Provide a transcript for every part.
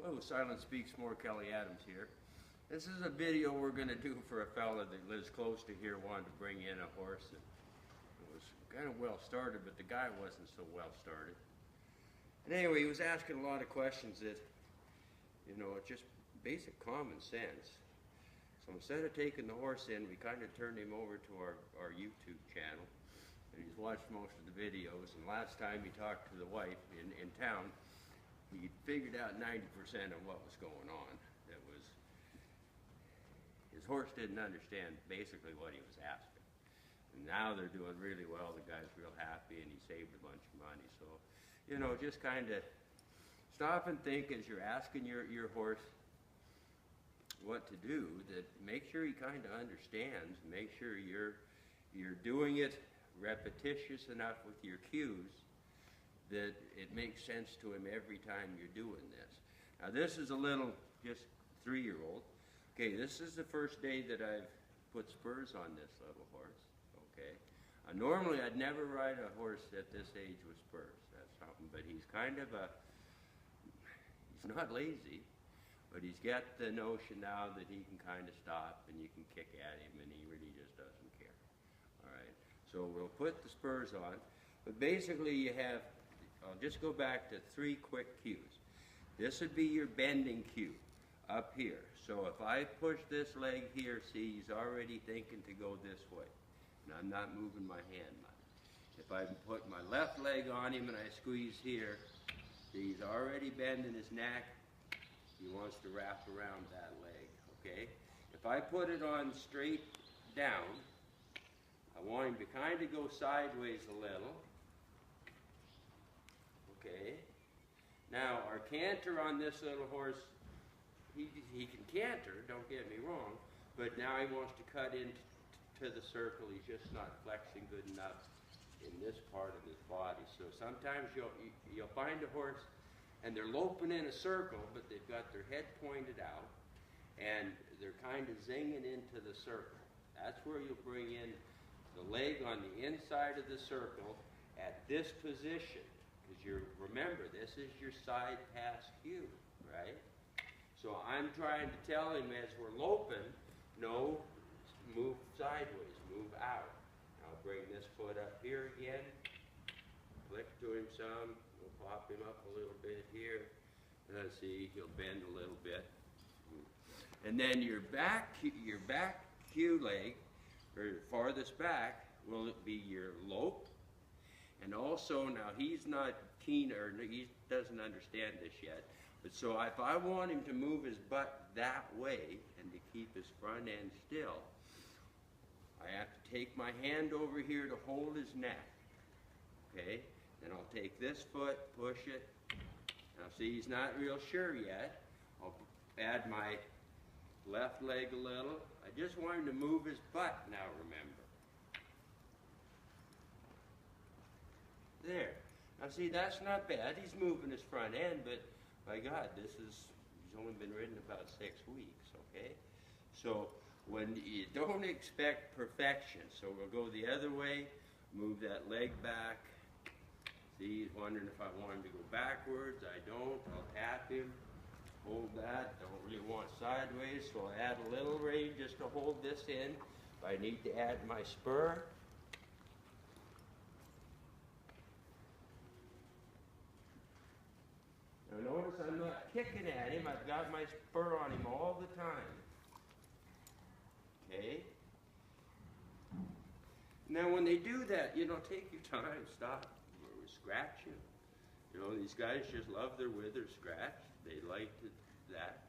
Hello, Silent Speaks More, Kelly Adams here. This is a video we're going to do for a fella that lives close to here, wanted to bring in a horse that was kind of well started, but the guy wasn't so well started. And anyway, he was asking a lot of questions that, you know, just basic common sense. So instead of taking the horse in, we kind of turned him over to our YouTube channel. And he's watched most of the videos. And last time he talked to the wife in town, he figured out 90% of what was going on. That was, his horse didn't understand basically what he was asking. And now they're doing really well. The guy's real happy and he saved a bunch of money. So, you know, just kind of stop and think as you're asking your horse what to do, that make sure he kind of understands, make sure you're doing it repetitious enough with your cues that it makes sense to him every time you're doing this. Now this is a little, just 3-year-old. Okay, this is the first day that I've put spurs on this little horse, okay? Normally I'd never ride a horse at this age with spurs, that's something, but he's kind of he's not lazy, but he's got the notion now that he can kind of stop and you can kick at him and he really just doesn't care. All right, so we'll put the spurs on, but basically you have, I'll just go back to 3 quick cues. This would be your bending cue up here. So if I push this leg here, see, he's already thinking to go this way. And I'm not moving my hand much. If I put my left leg on him and I squeeze here, see, he's already bending his neck. He wants to wrap around that leg, okay? If I put it on straight down, I want him to kind of go sideways a little. Okay. Now our canter on this little horse, he can canter, don't get me wrong, but now he wants to cut into the circle. He's just not flexing good enough in this part of his body. So sometimes you'll find a horse and they're loping in a circle, but they've got their head pointed out and they're kind of zinging into the circle. That's where you'll bring in the leg on the inside of the circle at this position. Because remember, this is your side pass cue, right? So I'm trying to tell him as we're loping, no, move sideways, move out. I'll bring this foot up here again, flick to him some, we'll pop him up a little bit here. Let's see, he'll bend a little bit. And then your back cue leg, or farthest back, will be your lope. And also, now he's not keen, or he doesn't understand this yet, but so if I want him to move his butt that way and to keep his front end still, I have to take my hand over here to hold his neck, okay? Then I'll take this foot, push it. Now see, he's not real sure yet. I'll add my left leg a little. I just want him to move his butt now, remember. There. Now see, that's not bad. He's moving his front end, but by God, he's only been ridden about 6 weeks, okay? So when you don't expect perfection, so we'll go the other way, move that leg back. See, he's wondering if I want him to go backwards. I don't. I'll tap him, hold that. Don't really want sideways, so I'll add a little rein just to hold this in. If I need to add my spur, now notice I'm not kicking at him, I've got my spur on him all the time. Okay? Now when they do that, you know, take your time, stop, scratch him. You know, these guys just love their withers scratch. They like that.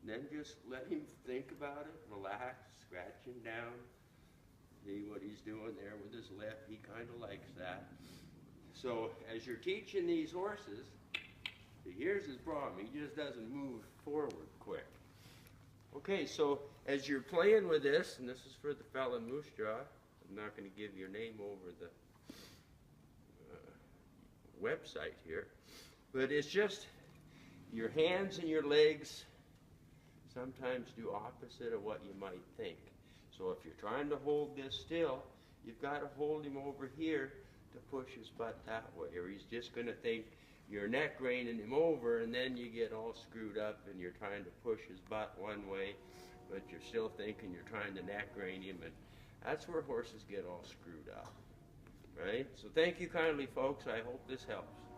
And then just let him think about it, relax, scratch him down. See what he's doing there with his lip, he kind of likes that. So as you're teaching these horses, here's his problem, he just doesn't move forward quick. Okay, so as you're playing with this, and this is for the fella in Moose Jaw, I'm not going to give your name over the website here, but it's just your hands and your legs sometimes do opposite of what you might think. So if you're trying to hold this still, you've got to hold him over here to push his butt that way, or he's just going to think you're neck reining him over, and then you get all screwed up and you're trying to push his butt one way, but you're still thinking you're trying to neck rein him, and that's where horses get all screwed up, right? So thank you kindly, folks. I hope this helps.